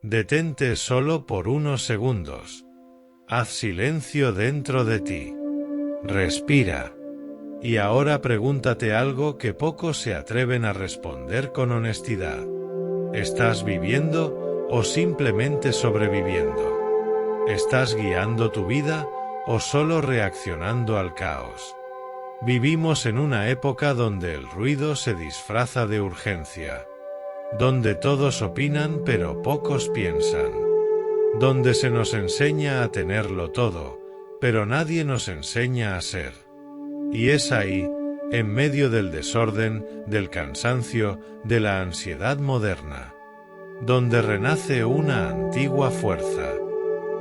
Detente solo por unos segundos. Haz silencio dentro de ti. Respira. Y ahora pregúntate algo que pocos se atreven a responder con honestidad. ¿Estás viviendo o simplemente sobreviviendo? ¿Estás guiando tu vida o solo reaccionando al caos? Vivimos en una época donde el ruido se disfraza de urgencia, donde todos opinan pero pocos piensan, donde se nos enseña a tenerlo todo, pero nadie nos enseña a ser. Y es ahí, en medio del desorden, del cansancio, de la ansiedad moderna, donde renace una antigua fuerza,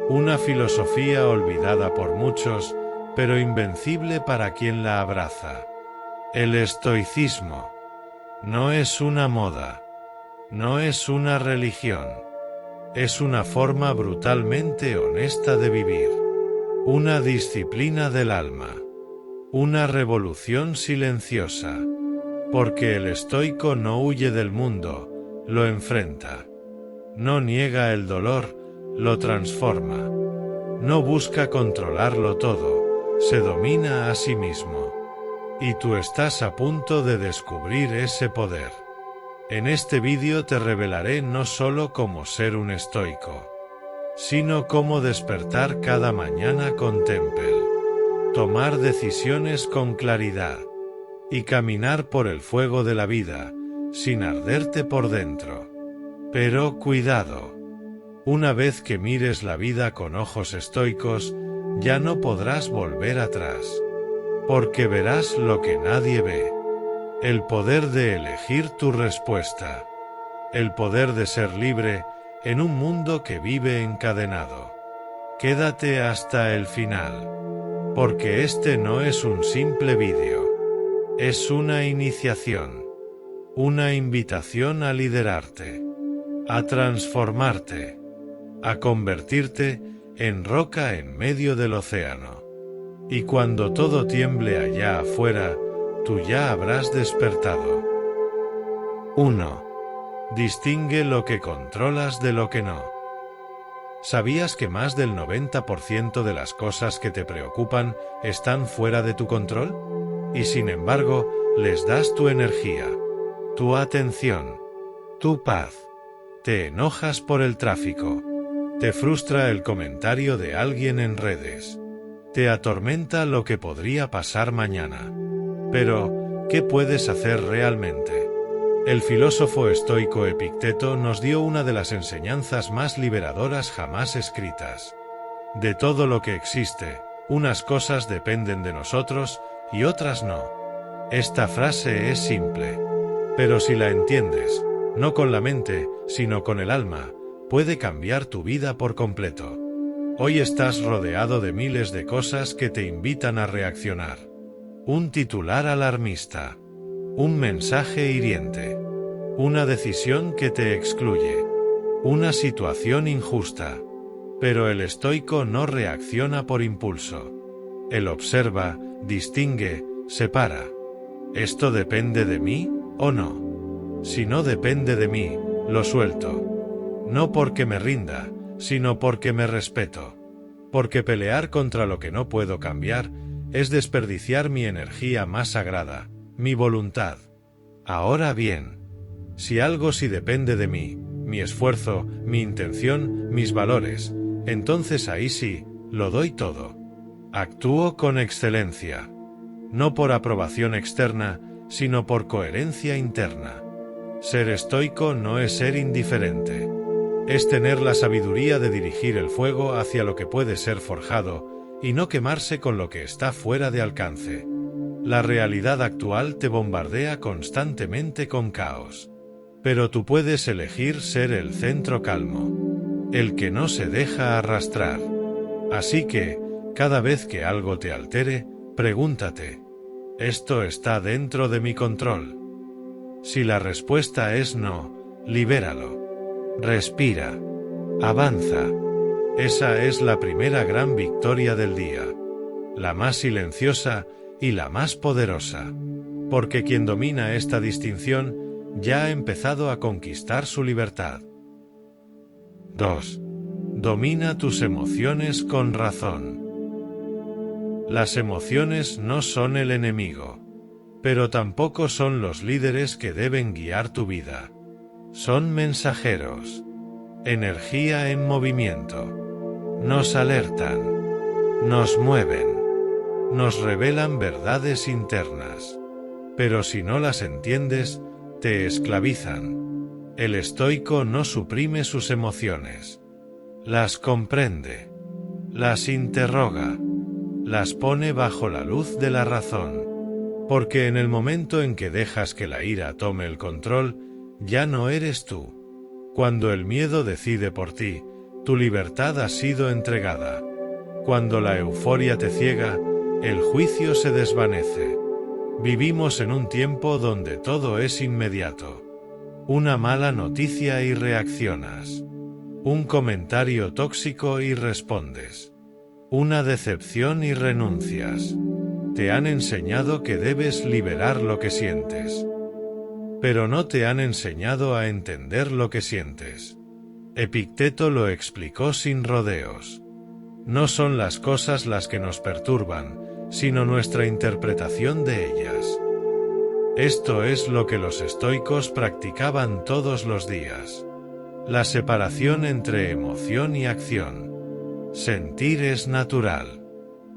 una filosofía olvidada por muchos, pero invencible para quien la abraza. El estoicismo. No es una moda, no es una religión, es una forma brutalmente honesta de vivir, una disciplina del alma, una revolución silenciosa, porque el estoico no huye del mundo, lo enfrenta, no niega el dolor, lo transforma, no busca controlarlo todo, se domina a sí mismo. Y tú estás a punto de descubrir ese poder. En este vídeo te revelaré no solo cómo ser un estoico, sino cómo despertar cada mañana con temple, tomar decisiones con claridad, y caminar por el fuego de la vida, sin arderte por dentro. Pero cuidado. Una vez que mires la vida con ojos estoicos, ya no podrás volver atrás. Porque verás lo que nadie ve. El poder de elegir tu respuesta. El poder de ser libre en un mundo que vive encadenado. Quédate hasta el final. Porque este no es un simple vídeo. Es una iniciación. Una invitación a liderarte. A transformarte. A convertirte en roca en medio del océano. Y cuando todo tiemble allá afuera, tú ya habrás despertado. 1. Distingue lo que controlas de lo que no. ¿Sabías que más del 90% de las cosas que te preocupan están fuera de tu control? Y sin embargo, les das tu energía, tu atención, tu paz. Te enojas por el tráfico. Te frustra el comentario de alguien en redes. Te atormenta lo que podría pasar mañana. Pero, ¿qué puedes hacer realmente? El filósofo estoico Epicteto nos dio una de las enseñanzas más liberadoras jamás escritas. De todo lo que existe, unas cosas dependen de nosotros y otras no. Esta frase es simple, pero si la entiendes, no con la mente, sino con el alma, puede cambiar tu vida por completo. Hoy estás rodeado de miles de cosas que te invitan a reaccionar. Un titular alarmista. Un mensaje hiriente. Una decisión que te excluye. Una situación injusta. Pero el estoico no reacciona por impulso. Él observa, distingue, separa. ¿Esto depende de mí o no? Si no depende de mí, lo suelto. No porque me rinda, sino porque me respeto. Porque pelear contra lo que no puedo cambiar es desperdiciar mi energía más sagrada, mi voluntad. Ahora bien, si algo sí depende de mí, mi esfuerzo, mi intención, mis valores, entonces ahí sí, lo doy todo. Actúo con excelencia. No por aprobación externa, sino por coherencia interna. Ser estoico no es ser indiferente. Es tener la sabiduría de dirigir el fuego hacia lo que puede ser forjado, y no quemarse con lo que está fuera de alcance. La realidad actual te bombardea constantemente con caos. Pero tú puedes elegir ser el centro calmo, el que no se deja arrastrar. Así que, cada vez que algo te altere, pregúntate, ¿esto está dentro de mi control? Si la respuesta es no, libéralo. Respira. Avanza. Esa es la primera gran victoria del día. La más silenciosa y la más poderosa. Porque quien domina esta distinción ya ha empezado a conquistar su libertad. 2. Domina tus emociones con razón. Las emociones no son el enemigo, pero tampoco son los líderes que deben guiar tu vida. Son mensajeros, energía en movimiento. Nos alertan, nos mueven, nos revelan verdades internas. Pero si no las entiendes, te esclavizan. El estoico no suprime sus emociones. Las comprende, las interroga, las pone bajo la luz de la razón. Porque en el momento en que dejas que la ira tome el control, ya no eres tú. Cuando el miedo decide por ti, tu libertad ha sido entregada. Cuando la euforia te ciega, el juicio se desvanece. Vivimos en un tiempo donde todo es inmediato. Una mala noticia y reaccionas. Un comentario tóxico y respondes. Una decepción y renuncias. Te han enseñado que debes liberar lo que sientes. Pero no te han enseñado a entender lo que sientes. Epicteto lo explicó sin rodeos. No son las cosas las que nos perturban, sino nuestra interpretación de ellas. Esto es lo que los estoicos practicaban todos los días. La separación entre emoción y acción. Sentir es natural,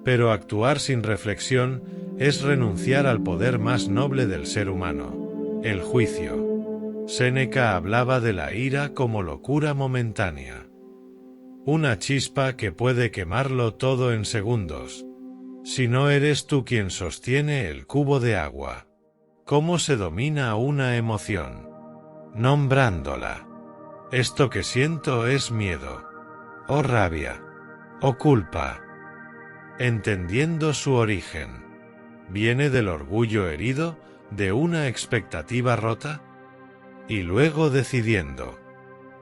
pero actuar sin reflexión es renunciar al poder más noble del ser humano, el juicio. Séneca hablaba de la ira como locura momentánea. Una chispa que puede quemarlo todo en segundos. Si no eres tú quien sostiene el cubo de agua. ¿Cómo se domina una emoción? Nombrándola. Esto que siento es miedo, o rabia, o culpa. Entendiendo su origen. ¿Viene del orgullo herido, de una expectativa rota? Y luego decidiendo.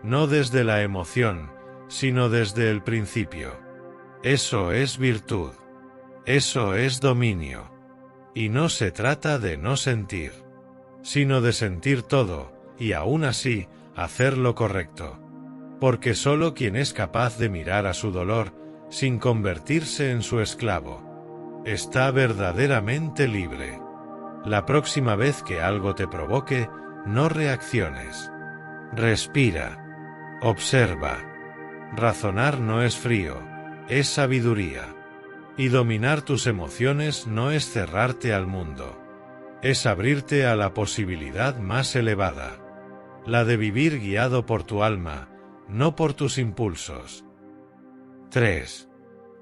No desde la emoción, sino desde el principio. Eso es virtud. Eso es dominio. Y no se trata de no sentir, sino de sentir todo, y aún así, hacer lo correcto. Porque solo quien es capaz de mirar a su dolor, sin convertirse en su esclavo, está verdaderamente libre. La próxima vez que algo te provoque, no reacciones. Respira. Observa. Razonar no es frío, es sabiduría. Y dominar tus emociones no es cerrarte al mundo. Es abrirte a la posibilidad más elevada. La de vivir guiado por tu alma, no por tus impulsos. 3.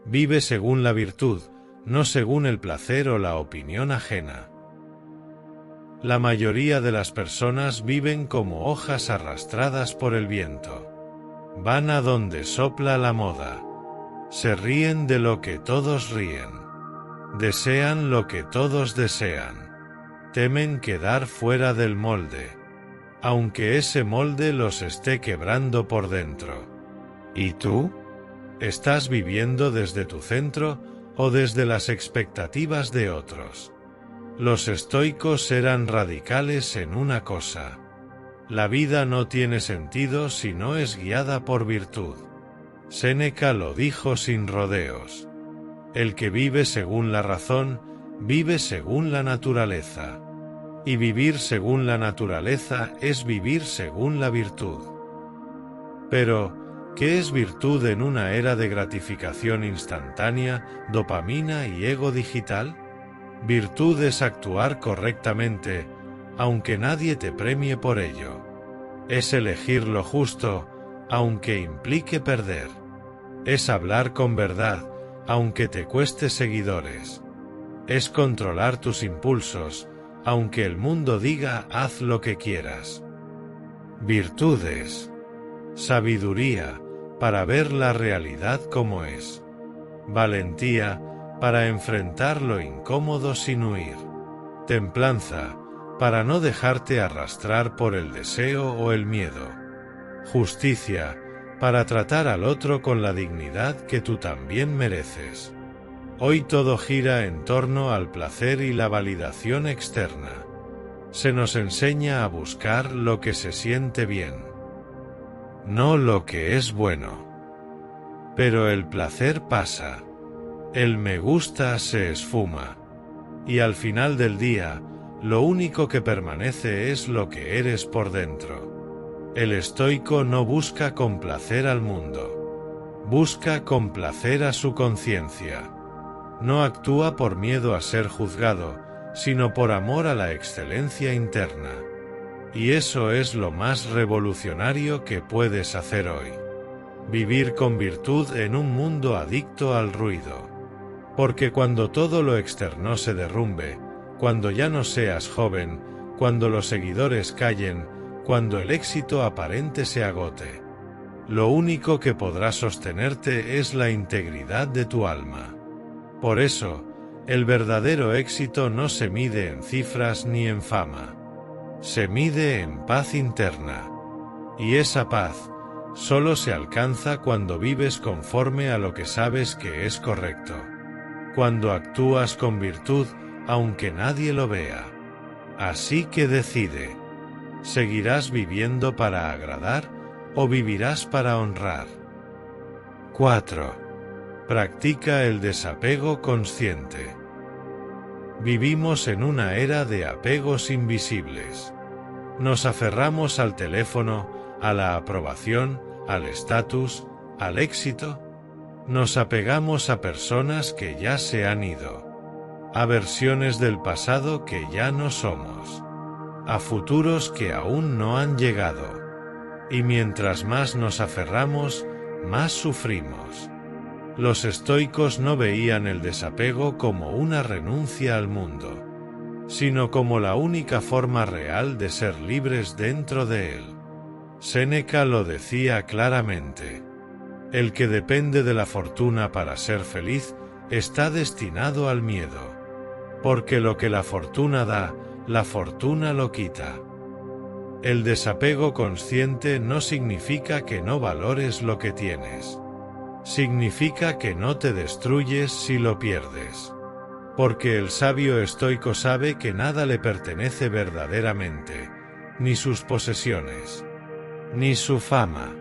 Vive según la virtud, no según el placer o la opinión ajena. La mayoría de las personas viven como hojas arrastradas por el viento. Van a donde sopla la moda. Se ríen de lo que todos ríen. Desean lo que todos desean. Temen quedar fuera del molde, aunque ese molde los esté quebrando por dentro. ¿Y tú? ¿Estás viviendo desde tu centro o desde las expectativas de otros? Los estoicos eran radicales en una cosa. La vida no tiene sentido si no es guiada por virtud. Séneca lo dijo sin rodeos. El que vive según la razón, vive según la naturaleza. Y vivir según la naturaleza es vivir según la virtud. Pero, ¿qué es virtud en una era de gratificación instantánea, dopamina y ego digital? Virtud es actuar correctamente, aunque nadie te premie por ello. Es elegir lo justo, aunque implique perder. Es hablar con verdad, aunque te cueste seguidores. Es controlar tus impulsos, aunque el mundo diga haz lo que quieras. Virtudes. Sabiduría, para ver la realidad como es. Valentía, para enfrentar lo incómodo sin huir. Templanza, para no dejarte arrastrar por el deseo o el miedo. Justicia, para tratar al otro con la dignidad que tú también mereces. Hoy todo gira en torno al placer y la validación externa. Se nos enseña a buscar lo que se siente bien. no lo que es bueno. Pero el placer pasa. El me gusta se esfuma. Y al final del día, lo único que permanece es lo que eres por dentro. El estoico no busca complacer al mundo. Busca complacer a su conciencia. No actúa por miedo a ser juzgado, sino por amor a la excelencia interna. Y eso es lo más revolucionario que puedes hacer hoy. Vivir con virtud en un mundo adicto al ruido. Porque cuando todo lo externo se derrumbe, cuando ya no seas joven, cuando los seguidores callen, cuando el éxito aparente se agote, lo único que podrá sostenerte es la integridad de tu alma. Por eso, el verdadero éxito no se mide en cifras ni en fama. Se mide en paz interna. Y esa paz solo se alcanza cuando vives conforme a lo que sabes que es correcto. Cuando actúas con virtud, aunque nadie lo vea. Así que decide. ¿Seguirás viviendo para agradar o vivirás para honrar? 4. Practica el desapego consciente. Vivimos en una era de apegos invisibles. Nos aferramos al teléfono, a la aprobación, al estatus, al éxito. Nos apegamos a personas que ya se han ido, a versiones del pasado que ya no somos, a futuros que aún no han llegado. Y mientras más nos aferramos, más sufrimos. Los estoicos no veían el desapego como una renuncia al mundo, sino como la única forma real de ser libres dentro de él. Séneca lo decía claramente. El que depende de la fortuna para ser feliz está destinado al miedo. Porque lo que la fortuna da, la fortuna lo quita. El desapego consciente no significa que no valores lo que tienes. Significa que no te destruyes si lo pierdes. Porque el sabio estoico sabe que nada le pertenece verdaderamente, ni sus posesiones, ni su fama,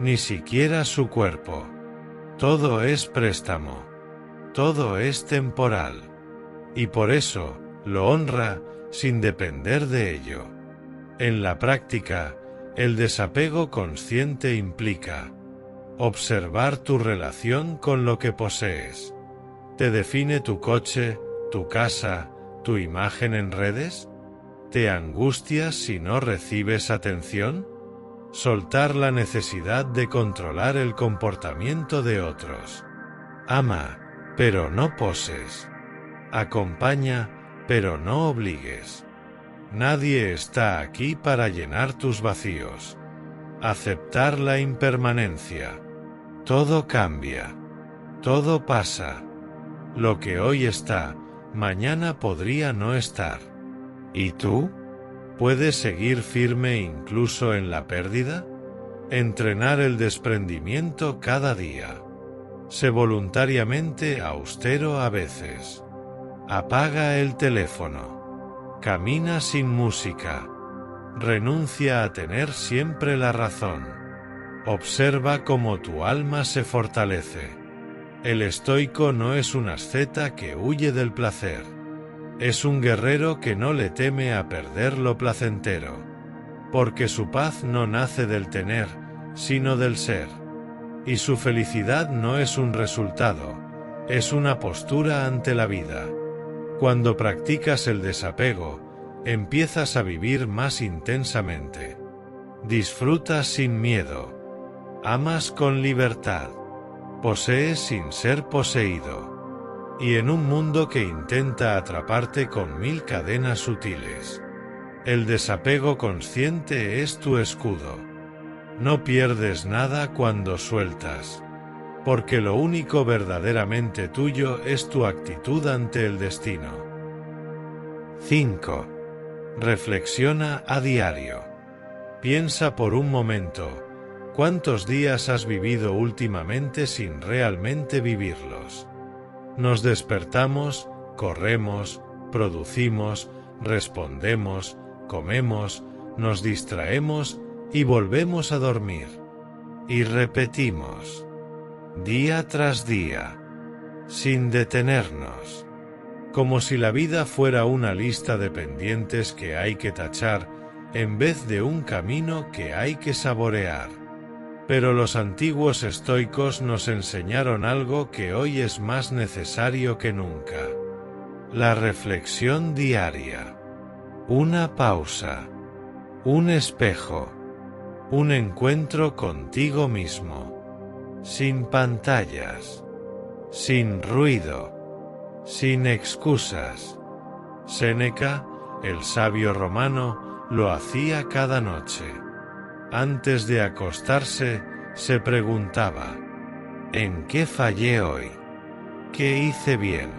ni siquiera su cuerpo. Todo es préstamo. Todo es temporal. Y por eso, lo honra, sin depender de ello. En la práctica, el desapego consciente implica observar tu relación con lo que posees. ¿Te define tu coche, tu casa, tu imagen en redes? ¿Te angustias si no recibes atención? Soltar la necesidad de controlar el comportamiento de otros. Ama, pero no poses. Acompaña, pero no obligues. Nadie está aquí para llenar tus vacíos. Aceptar la impermanencia. Todo cambia. Todo pasa. Lo que hoy está, mañana podría no estar. ¿Y tú? ¿Puedes seguir firme incluso en la pérdida? Entrenar el desprendimiento cada día. Sé voluntariamente austero a veces. Apaga el teléfono. Camina sin música. Renuncia a tener siempre la razón. Observa cómo tu alma se fortalece. El estoico no es un asceta que huye del placer. Es un guerrero que no le teme a perder lo placentero. Porque su paz no nace del tener, sino del ser. Y su felicidad no es un resultado, es una postura ante la vida. Cuando practicas el desapego, empiezas a vivir más intensamente. Disfrutas sin miedo. Amas con libertad. Posees sin ser poseído. Y en un mundo que intenta atraparte con 1000 cadenas sutiles. El desapego consciente es tu escudo. No pierdes nada cuando sueltas. Porque lo único verdaderamente tuyo es tu actitud ante el destino. 5. Reflexiona a diario. Piensa por un momento, ¿cuántos días has vivido últimamente sin realmente vivirlos? Nos despertamos, corremos, producimos, respondemos, comemos, nos distraemos y volvemos a dormir. Y repetimos, día tras día, sin detenernos, como si la vida fuera una lista de pendientes que hay que tachar en vez de un camino que hay que saborear. Pero los antiguos estoicos nos enseñaron algo que hoy es más necesario que nunca: la reflexión diaria. Una pausa, un espejo, un encuentro contigo mismo, sin pantallas, sin ruido, sin excusas. Séneca, el sabio romano, lo hacía cada noche. Antes de acostarse, se preguntaba: ¿en qué fallé hoy? ¿Qué hice bien?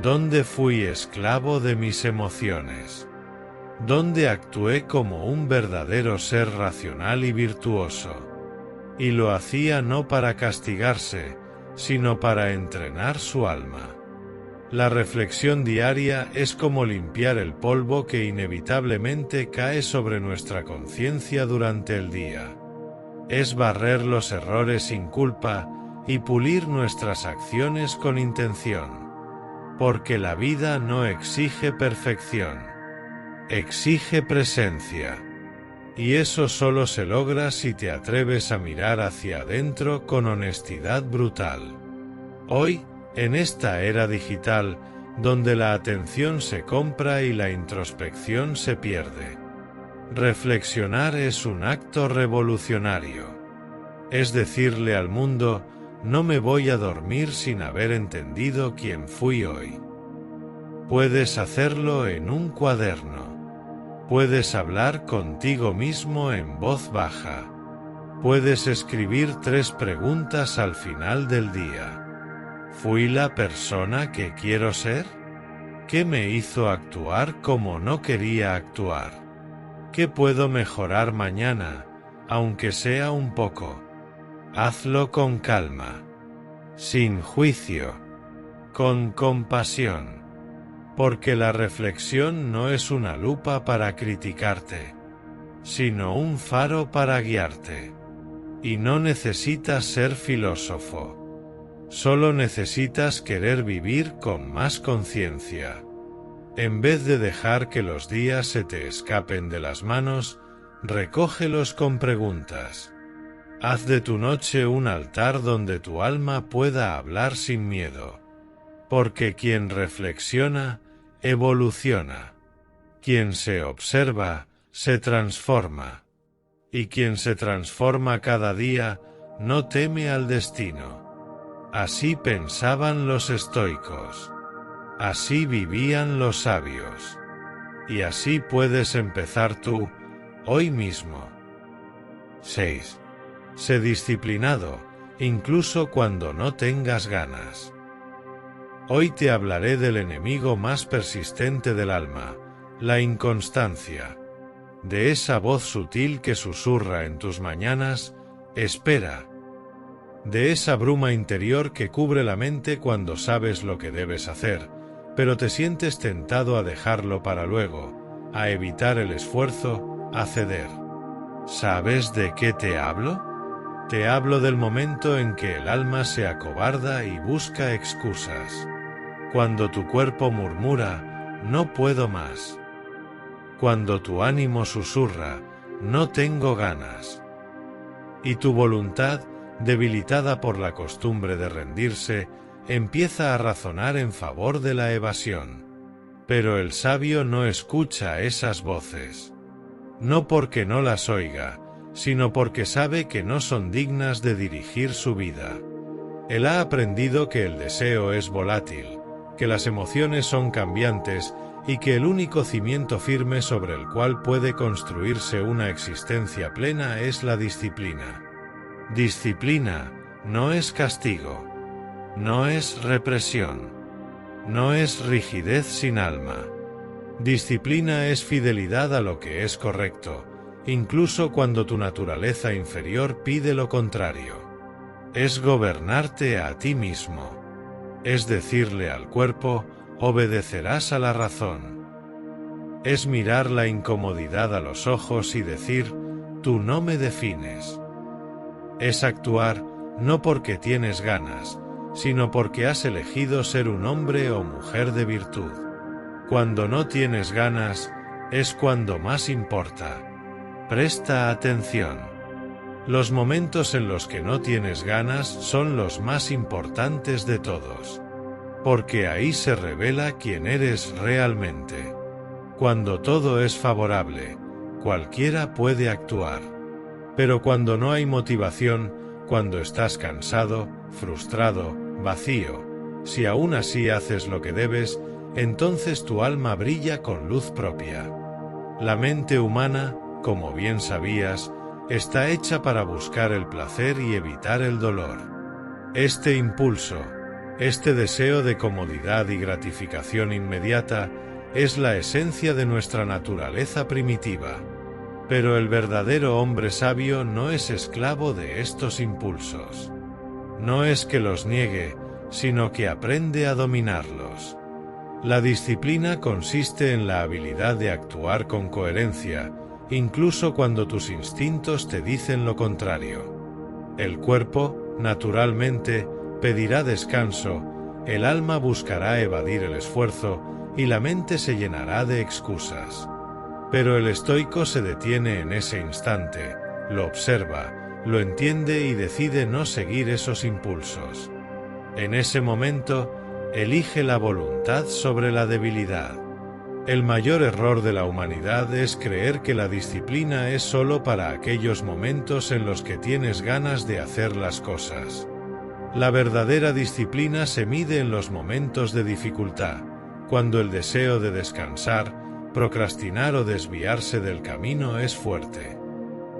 ¿Dónde fui esclavo de mis emociones? ¿Dónde actué como un verdadero ser racional y virtuoso? Y lo hacía no para castigarse, sino para entrenar su alma. La reflexión diaria es como limpiar el polvo que inevitablemente cae sobre nuestra conciencia durante el día. Es barrer los errores sin culpa y pulir nuestras acciones con intención. Porque la vida no exige perfección, exige presencia. Y eso solo se logra si te atreves a mirar hacia adentro con honestidad brutal. Hoy, en esta era digital, donde la atención se compra y la introspección se pierde, reflexionar es un acto revolucionario. Es decirle al mundo: no me voy a dormir sin haber entendido quién fui hoy. Puedes hacerlo en un cuaderno. Puedes hablar contigo mismo en voz baja. Puedes escribir 3 preguntas al final del día. ¿Fui la persona que quiero ser? ¿Qué me hizo actuar como no quería actuar? ¿Qué puedo mejorar mañana, aunque sea un poco? Hazlo con calma, sin juicio, con compasión. Porque la reflexión no es una lupa para criticarte, sino un faro para guiarte. Y no necesitas ser filósofo. Solo necesitas querer vivir con más conciencia. En vez de dejar que los días se te escapen de las manos, recógelos con preguntas. Haz de tu noche un altar donde tu alma pueda hablar sin miedo. Porque quien reflexiona, evoluciona. Quien se observa, se transforma. Y quien se transforma cada día, no teme al destino. Así pensaban los estoicos. Así vivían los sabios. Y así puedes empezar tú, hoy mismo. 6. Sé disciplinado, incluso cuando no tengas ganas. Hoy te hablaré del enemigo más persistente del alma, la inconstancia. De esa voz sutil que susurra en tus mañanas: espera. De esa bruma interior que cubre la mente cuando sabes lo que debes hacer, pero te sientes tentado a dejarlo para luego, a evitar el esfuerzo, a ceder. ¿Sabes de qué te hablo? Te hablo del momento en que el alma se acobarda y busca excusas. Cuando tu cuerpo murmura: no puedo más. Cuando tu ánimo susurra: no tengo ganas. Y tu voluntad, debilitada por la costumbre de rendirse, empieza a razonar en favor de la evasión. Pero el sabio no escucha esas voces. No porque no las oiga, sino porque sabe que no son dignas de dirigir su vida. Él ha aprendido que el deseo es volátil, que las emociones son cambiantes y que el único cimiento firme sobre el cual puede construirse una existencia plena es la disciplina. Disciplina no es castigo, no es represión, no es rigidez sin alma. Disciplina es fidelidad a lo que es correcto, incluso cuando tu naturaleza inferior pide lo contrario. Es gobernarte a ti mismo. Es decirle al cuerpo: obedecerás a la razón. Es mirar la incomodidad a los ojos y decir: tú no me defines. Es actuar, no porque tienes ganas, sino porque has elegido ser un hombre o mujer de virtud. Cuando no tienes ganas, es cuando más importa. Presta atención. Los momentos en los que no tienes ganas son los más importantes de todos. Porque ahí se revela quién eres realmente. Cuando todo es favorable, cualquiera puede actuar. Pero cuando no hay motivación, cuando estás cansado, frustrado, vacío, si aún así haces lo que debes, entonces tu alma brilla con luz propia. La mente humana, como bien sabías, está hecha para buscar el placer y evitar el dolor. Este impulso, este deseo de comodidad y gratificación inmediata, es la esencia de nuestra naturaleza primitiva. Pero el verdadero hombre sabio no es esclavo de estos impulsos. No es que los niegue, sino que aprende a dominarlos. La disciplina consiste en la habilidad de actuar con coherencia, incluso cuando tus instintos te dicen lo contrario. El cuerpo, naturalmente, pedirá descanso, el alma buscará evadir el esfuerzo y la mente se llenará de excusas. Pero el estoico se detiene en ese instante, lo observa, lo entiende y decide no seguir esos impulsos. En ese momento, elige la voluntad sobre la debilidad. El mayor error de la humanidad es creer que la disciplina es solo para aquellos momentos en los que tienes ganas de hacer las cosas. La verdadera disciplina se mide en los momentos de dificultad, cuando el deseo de descansar, procrastinar o desviarse del camino es fuerte.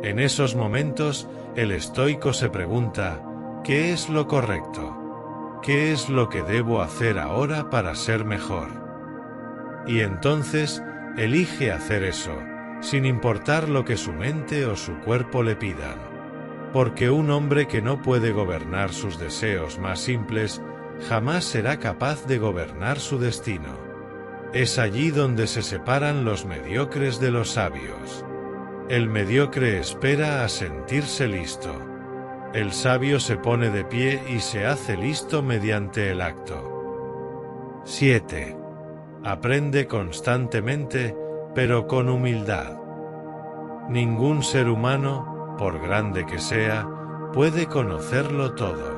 En esos momentos, el estoico se pregunta, ¿qué es lo correcto? ¿Qué es lo que debo hacer ahora para ser mejor? Y entonces, elige hacer eso, sin importar lo que su mente o su cuerpo le pidan. Porque un hombre que no puede gobernar sus deseos más simples, jamás será capaz de gobernar su destino. Es allí donde se separan los mediocres de los sabios. El mediocre espera a sentirse listo. El sabio se pone de pie y se hace listo mediante el acto. 7. Aprende constantemente, pero con humildad. Ningún ser humano, por grande que sea, puede conocerlo todo.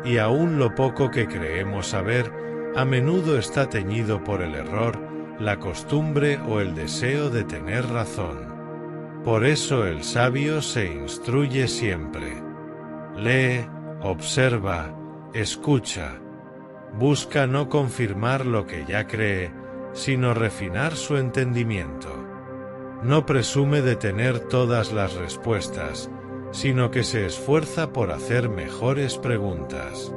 Y aún lo poco que creemos saber, a menudo está teñido por el error, la costumbre o el deseo de tener razón. Por eso el sabio se instruye siempre. Lee, observa, escucha. Busca no confirmar lo que ya cree, sino refinar su entendimiento. No presume de tener todas las respuestas, sino que se esfuerza por hacer mejores preguntas.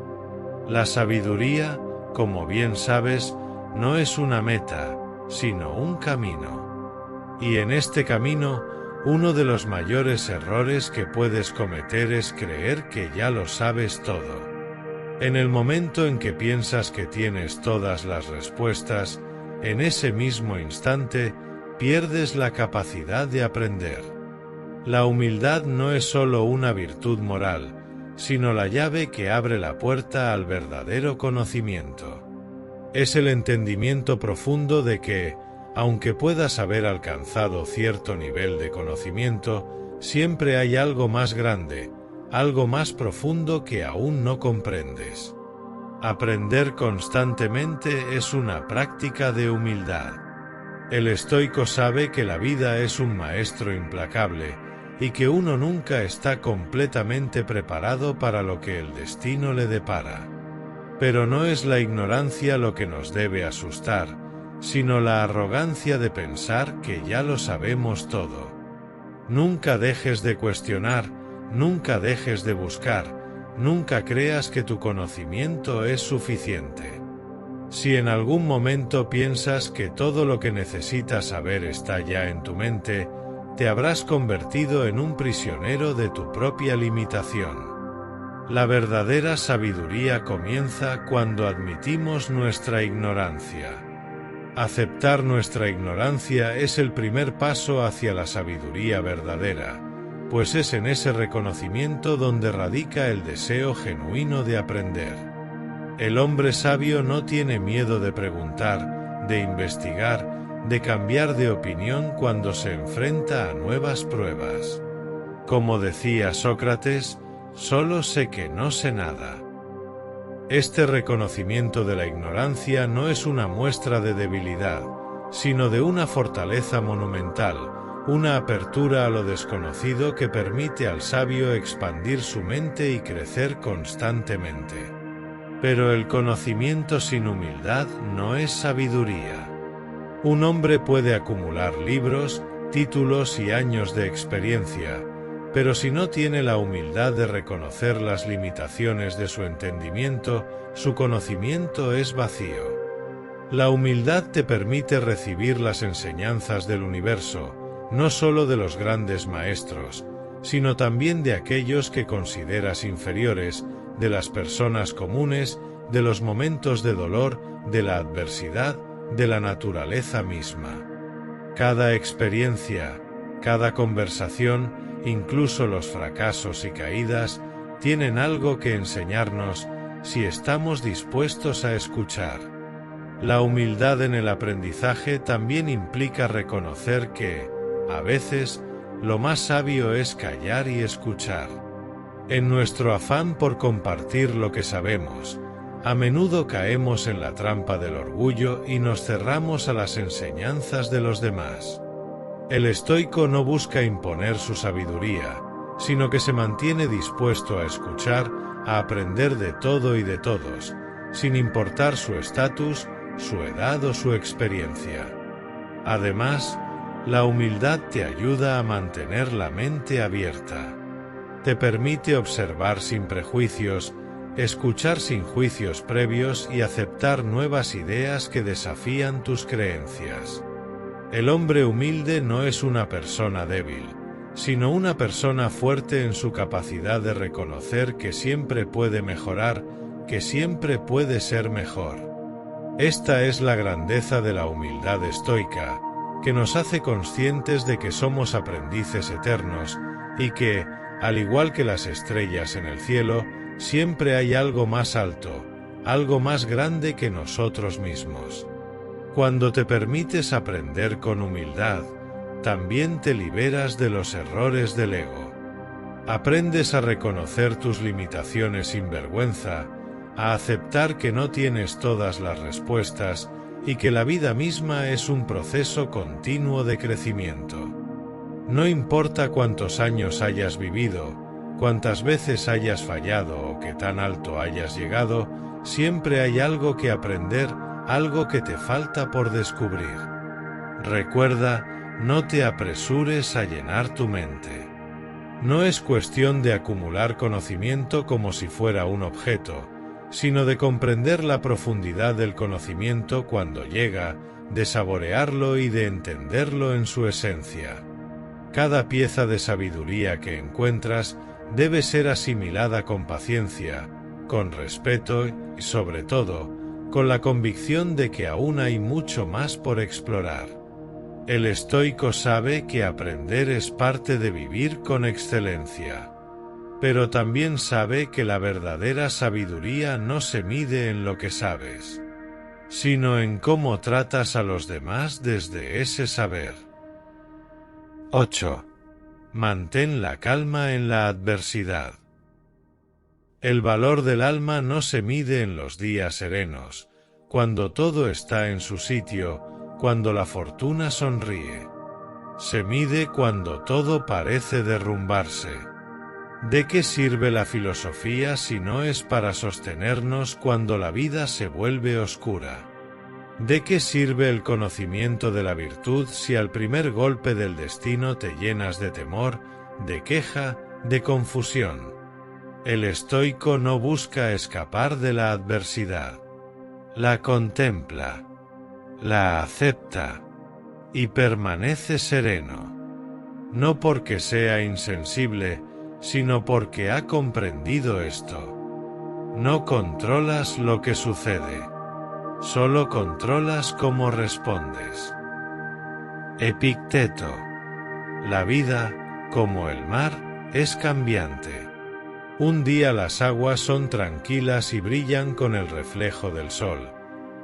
La sabiduría, como bien sabes, no es una meta, sino un camino. Y en este camino, uno de los mayores errores que puedes cometer es creer que ya lo sabes todo. En el momento en que piensas que tienes todas las respuestas, en ese mismo instante, pierdes la capacidad de aprender. La humildad no es solo una virtud moral, sino la llave que abre la puerta al verdadero conocimiento. Es el entendimiento profundo de que, aunque puedas haber alcanzado cierto nivel de conocimiento, siempre hay algo más grande, algo más profundo que aún no comprendes. Aprender constantemente es una práctica de humildad. El estoico sabe que la vida es un maestro implacable, y que uno nunca está completamente preparado para lo que el destino le depara. Pero no es la ignorancia lo que nos debe asustar, sino la arrogancia de pensar que ya lo sabemos todo. Nunca dejes de cuestionar, nunca dejes de buscar, nunca creas que tu conocimiento es suficiente. Si en algún momento piensas que todo lo que necesitas saber está ya en tu mente, te habrás convertido en un prisionero de tu propia limitación. La verdadera sabiduría comienza cuando admitimos nuestra ignorancia. Aceptar nuestra ignorancia es el primer paso hacia la sabiduría verdadera, pues es en ese reconocimiento donde radica el deseo genuino de aprender. El hombre sabio no tiene miedo de preguntar, de investigar, de cambiar de opinión cuando se enfrenta a nuevas pruebas. Como decía Sócrates, solo sé que no sé nada. Este reconocimiento de la ignorancia no es una muestra de debilidad, sino de una fortaleza monumental, una apertura a lo desconocido que permite al sabio expandir su mente y crecer constantemente. Pero el conocimiento sin humildad no es sabiduría. Un hombre puede acumular libros, títulos y años de experiencia, pero si no tiene la humildad de reconocer las limitaciones de su entendimiento, su conocimiento es vacío. La humildad te permite recibir las enseñanzas del universo, no solo de los grandes maestros, sino también de aquellos que consideras inferiores, de las personas comunes, de los momentos de dolor, de la adversidad, de la naturaleza misma. Cada experiencia, cada conversación, incluso los fracasos y caídas, tienen algo que enseñarnos si estamos dispuestos a escuchar. La humildad en el aprendizaje también implica reconocer que, a veces, lo más sabio es callar y escuchar. En nuestro afán por compartir lo que sabemos, a menudo caemos en la trampa del orgullo y nos cerramos a las enseñanzas de los demás. El estoico no busca imponer su sabiduría, sino que se mantiene dispuesto a escuchar, a aprender de todo y de todos, sin importar su estatus, su edad o su experiencia. Además, la humildad te ayuda a mantener la mente abierta. Te permite observar sin prejuicios, escuchar sin juicios previos y aceptar nuevas ideas que desafían tus creencias. El hombre humilde no es una persona débil, sino una persona fuerte en su capacidad de reconocer que siempre puede mejorar, que siempre puede ser mejor. Esta es la grandeza de la humildad estoica, que nos hace conscientes de que somos aprendices eternos y que, al igual que las estrellas en el cielo, siempre hay algo más alto, algo más grande que nosotros mismos. Cuando te permites aprender con humildad, también te liberas de los errores del ego. Aprendes a reconocer tus limitaciones sin vergüenza, a aceptar que no tienes todas las respuestas y que la vida misma es un proceso continuo de crecimiento. No importa cuántos años hayas vivido, cuántas veces hayas fallado o qué tan alto hayas llegado, siempre hay algo que aprender, algo que te falta por descubrir. Recuerda, no te apresures a llenar tu mente. No es cuestión de acumular conocimiento como si fuera un objeto, sino de comprender la profundidad del conocimiento cuando llega, de saborearlo y de entenderlo en su esencia. Cada pieza de sabiduría que encuentras debe ser asimilada con paciencia, con respeto y, sobre todo, con la convicción de que aún hay mucho más por explorar. El estoico sabe que aprender es parte de vivir con excelencia. Pero también sabe que la verdadera sabiduría no se mide en lo que sabes, sino en cómo tratas a los demás desde ese saber. 8. Mantén la calma en la adversidad. El valor del alma no se mide en los días serenos, cuando todo está en su sitio, cuando la fortuna sonríe. Se mide cuando todo parece derrumbarse. ¿De qué sirve la filosofía si no es para sostenernos cuando la vida se vuelve oscura? ¿De qué sirve el conocimiento de la virtud si al primer golpe del destino te llenas de temor, de queja, de confusión? El estoico no busca escapar de la adversidad. La contempla, la acepta y permanece sereno. No porque sea insensible, sino porque ha comprendido esto. No controlas lo que sucede, solo controlas cómo respondes. Epicteto. La vida, como el mar, es cambiante. Un día las aguas son tranquilas y brillan con el reflejo del sol.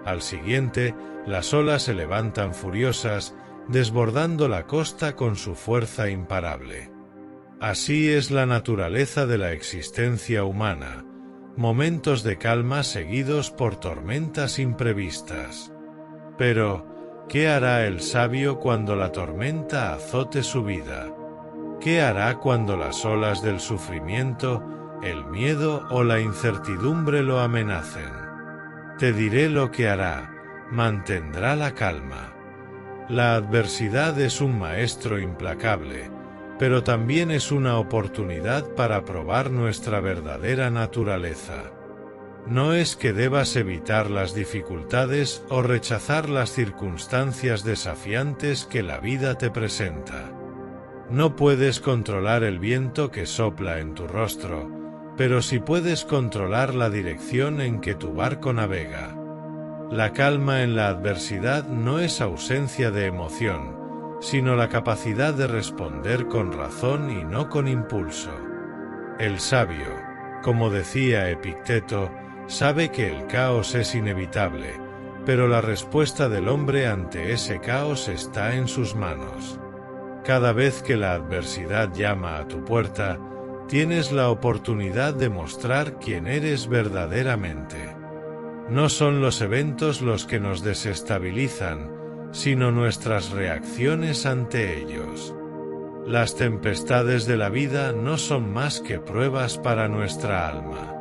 Al siguiente, las olas se levantan furiosas, desbordando la costa con su fuerza imparable. Así es la naturaleza de la existencia humana, momentos de calma seguidos por tormentas imprevistas. Pero, ¿qué hará el sabio cuando la tormenta azote su vida? ¿Qué hará cuando las olas del sufrimiento, el miedo o la incertidumbre lo amenacen? Te diré lo que hará: mantendrá la calma. La adversidad es un maestro implacable, pero también es una oportunidad para probar nuestra verdadera naturaleza. No es que debas evitar las dificultades o rechazar las circunstancias desafiantes que la vida te presenta. No puedes controlar el viento que sopla en tu rostro, pero sí puedes controlar la dirección en que tu barco navega. La calma en la adversidad no es ausencia de emoción, sino la capacidad de responder con razón y no con impulso. El sabio, como decía Epicteto, sabe que el caos es inevitable, pero la respuesta del hombre ante ese caos está en sus manos. Cada vez que la adversidad llama a tu puerta, tienes la oportunidad de mostrar quién eres verdaderamente. No son los eventos los que nos desestabilizan, sino nuestras reacciones ante ellos. Las tempestades de la vida no son más que pruebas para nuestra alma.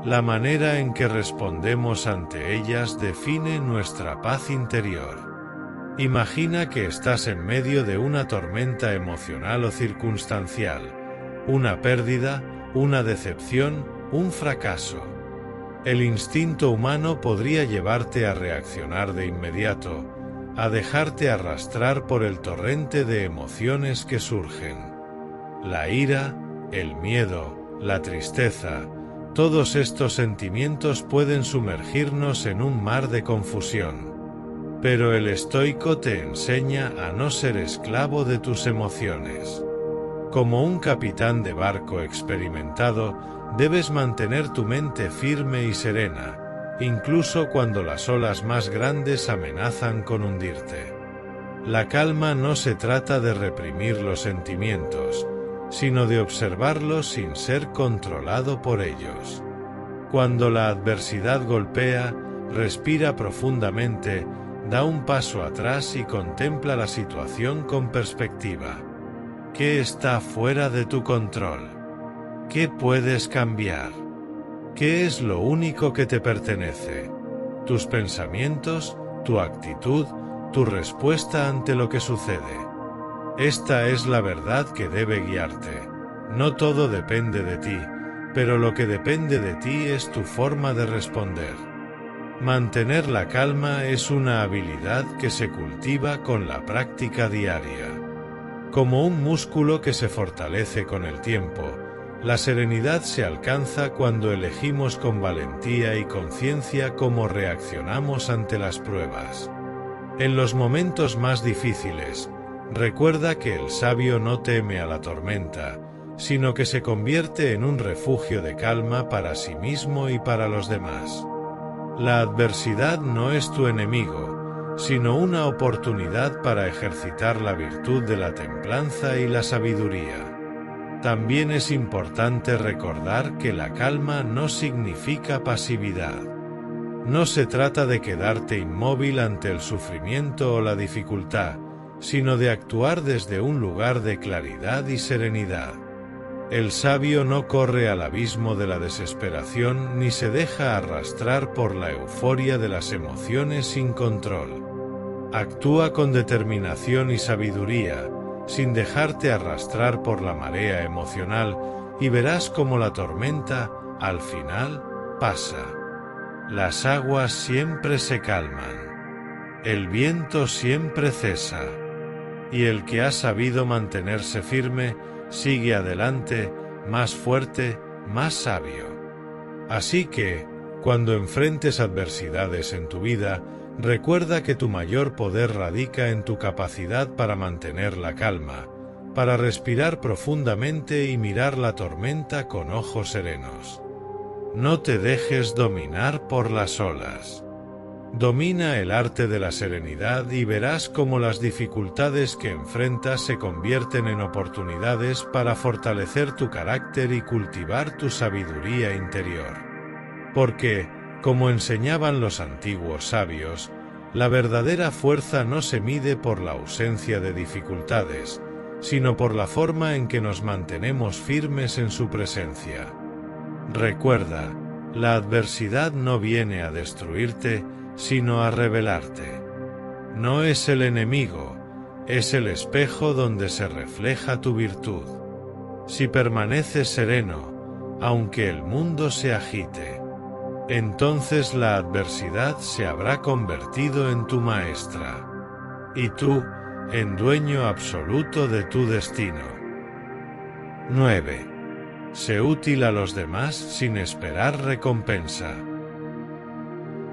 La manera en que respondemos ante ellas define nuestra paz interior. Imagina que estás en medio de una tormenta emocional o circunstancial, una pérdida, una decepción, un fracaso. El instinto humano podría llevarte a reaccionar de inmediato, a dejarte arrastrar por el torrente de emociones que surgen. La ira, el miedo, la tristeza, todos estos sentimientos pueden sumergirnos en un mar de confusión. Pero el estoico te enseña a no ser esclavo de tus emociones. Como un capitán de barco experimentado, debes mantener tu mente firme y serena, incluso cuando las olas más grandes amenazan con hundirte. La calma no se trata de reprimir los sentimientos, sino de observarlos sin ser controlado por ellos. Cuando la adversidad golpea, respira profundamente, da un paso atrás y contempla la situación con perspectiva. ¿Qué está fuera de tu control? ¿Qué puedes cambiar? ¿Qué es lo único que te pertenece? ¿Tus pensamientos, tu actitud, tu respuesta ante lo que sucede? Esta es la verdad que debe guiarte. No todo depende de ti, pero lo que depende de ti es tu forma de responder. Mantener la calma es una habilidad que se cultiva con la práctica diaria. Como un músculo que se fortalece con el tiempo, la serenidad se alcanza cuando elegimos con valentía y conciencia cómo reaccionamos ante las pruebas. En los momentos más difíciles, recuerda que el sabio no teme a la tormenta, sino que se convierte en un refugio de calma para sí mismo y para los demás. La adversidad no es tu enemigo, sino una oportunidad para ejercitar la virtud de la templanza y la sabiduría. También es importante recordar que la calma no significa pasividad. No se trata de quedarte inmóvil ante el sufrimiento o la dificultad, sino de actuar desde un lugar de claridad y serenidad. El sabio no corre al abismo de la desesperación ni se deja arrastrar por la euforia de las emociones sin control. Actúa con determinación y sabiduría, sin dejarte arrastrar por la marea emocional, y verás cómo la tormenta, al final, pasa. Las aguas siempre se calman. El viento siempre cesa. Y el que ha sabido mantenerse firme, sigue adelante, más fuerte, más sabio. Así que, cuando enfrentes adversidades en tu vida, recuerda que tu mayor poder radica en tu capacidad para mantener la calma, para respirar profundamente y mirar la tormenta con ojos serenos. No te dejes dominar por las olas. Domina el arte de la serenidad y verás cómo las dificultades que enfrentas se convierten en oportunidades para fortalecer tu carácter y cultivar tu sabiduría interior. Porque, como enseñaban los antiguos sabios, la verdadera fuerza no se mide por la ausencia de dificultades, sino por la forma en que nos mantenemos firmes en su presencia. Recuerda, la adversidad no viene a destruirte, sino a revelarte. No es el enemigo, es el espejo donde se refleja tu virtud. Si permaneces sereno, aunque el mundo se agite, entonces la adversidad se habrá convertido en tu maestra, y tú, en dueño absoluto de tu destino. 9. Sé útil a los demás sin esperar recompensa.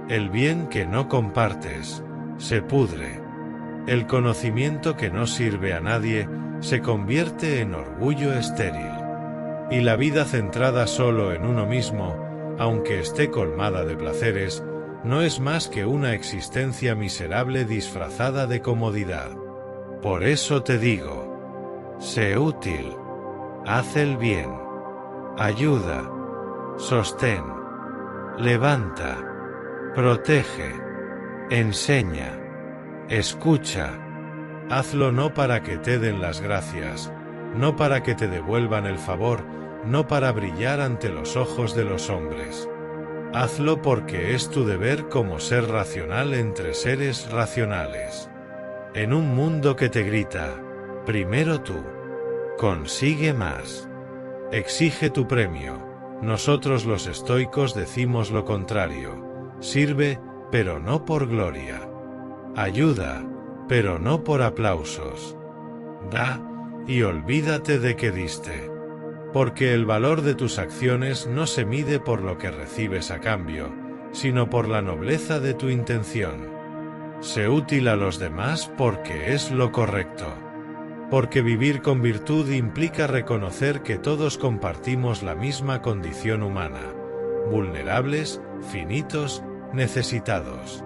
El bien que no compartes, se pudre. El conocimiento que no sirve a nadie, se convierte en orgullo estéril. Y la vida centrada solo en uno mismo, aunque esté colmada de placeres, no es más que una existencia miserable disfrazada de comodidad. Por eso te digo, sé útil, haz el bien, ayuda, sostén, levanta, protege, enseña, escucha. Hazlo no para que te den las gracias, no para que te devuelvan el favor, no para brillar ante los ojos de los hombres. Hazlo porque es tu deber como ser racional entre seres racionales. En un mundo que te grita, primero tú, consigue más, exige tu premio. Nosotros los estoicos decimos lo contrario, sirve, pero no por gloria. Ayuda, pero no por aplausos. Da, y olvídate de que diste. Porque el valor de tus acciones no se mide por lo que recibes a cambio, sino por la nobleza de tu intención. Sé útil a los demás porque es lo correcto. Porque vivir con virtud implica reconocer que todos compartimos la misma condición humana, vulnerables, finitos, necesitados.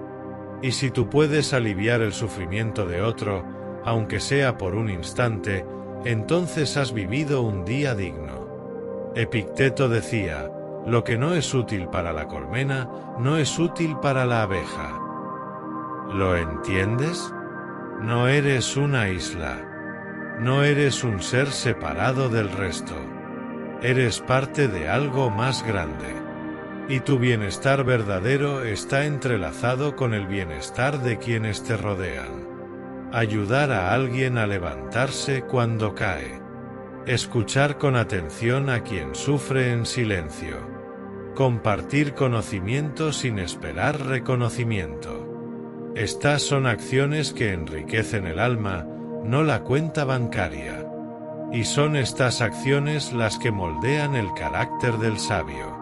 Y si tú puedes aliviar el sufrimiento de otro, aunque sea por un instante, entonces has vivido un día digno. Epicteto decía, lo que no es útil para la colmena, no es útil para la abeja. ¿Lo entiendes? No eres una isla. No eres un ser separado del resto. Eres parte de algo más grande. Y tu bienestar verdadero está entrelazado con el bienestar de quienes te rodean. Ayudar a alguien a levantarse cuando cae. Escuchar con atención a quien sufre en silencio. Compartir conocimiento sin esperar reconocimiento. Estas son acciones que enriquecen el alma, no la cuenta bancaria. Y son estas acciones las que moldean el carácter del sabio.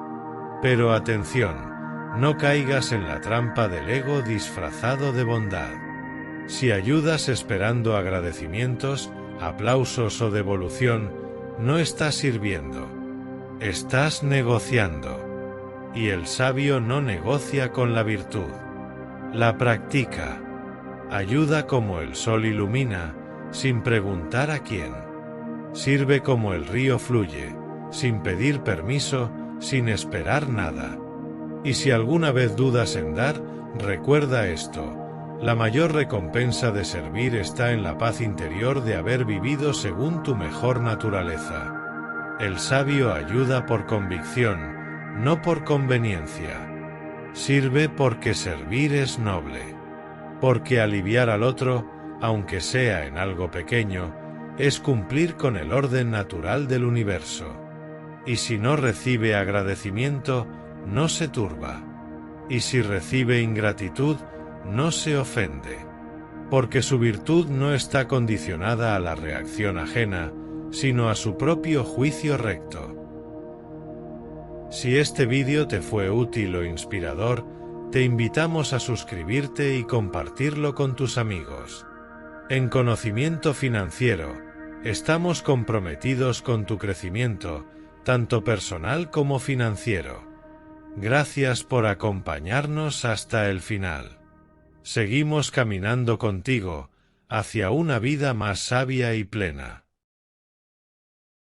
Pero atención, no caigas en la trampa del ego disfrazado de bondad. Si ayudas esperando agradecimientos, aplausos o devolución, no estás sirviendo. Estás negociando. Y el sabio no negocia con la virtud. La practica. Ayuda como el sol ilumina, sin preguntar a quién. Sirve como el río fluye, sin pedir permiso, sin esperar nada. Y si alguna vez dudas en dar, recuerda esto. La mayor recompensa de servir está en la paz interior de haber vivido según tu mejor naturaleza. El sabio ayuda por convicción, no por conveniencia. Sirve porque servir es noble. Porque aliviar al otro, aunque sea en algo pequeño, es cumplir con el orden natural del universo. Y si no recibe agradecimiento, no se turba. Y si recibe ingratitud, no se ofende. Porque su virtud no está condicionada a la reacción ajena, sino a su propio juicio recto. Si este vídeo te fue útil o inspirador, te invitamos a suscribirte y compartirlo con tus amigos. En Conocimiento Financiero, Estamos comprometidos con tu crecimiento, tanto personal como financiero. Gracias por acompañarnos hasta el final. Seguimos caminando contigo hacia una vida más sabia y plena.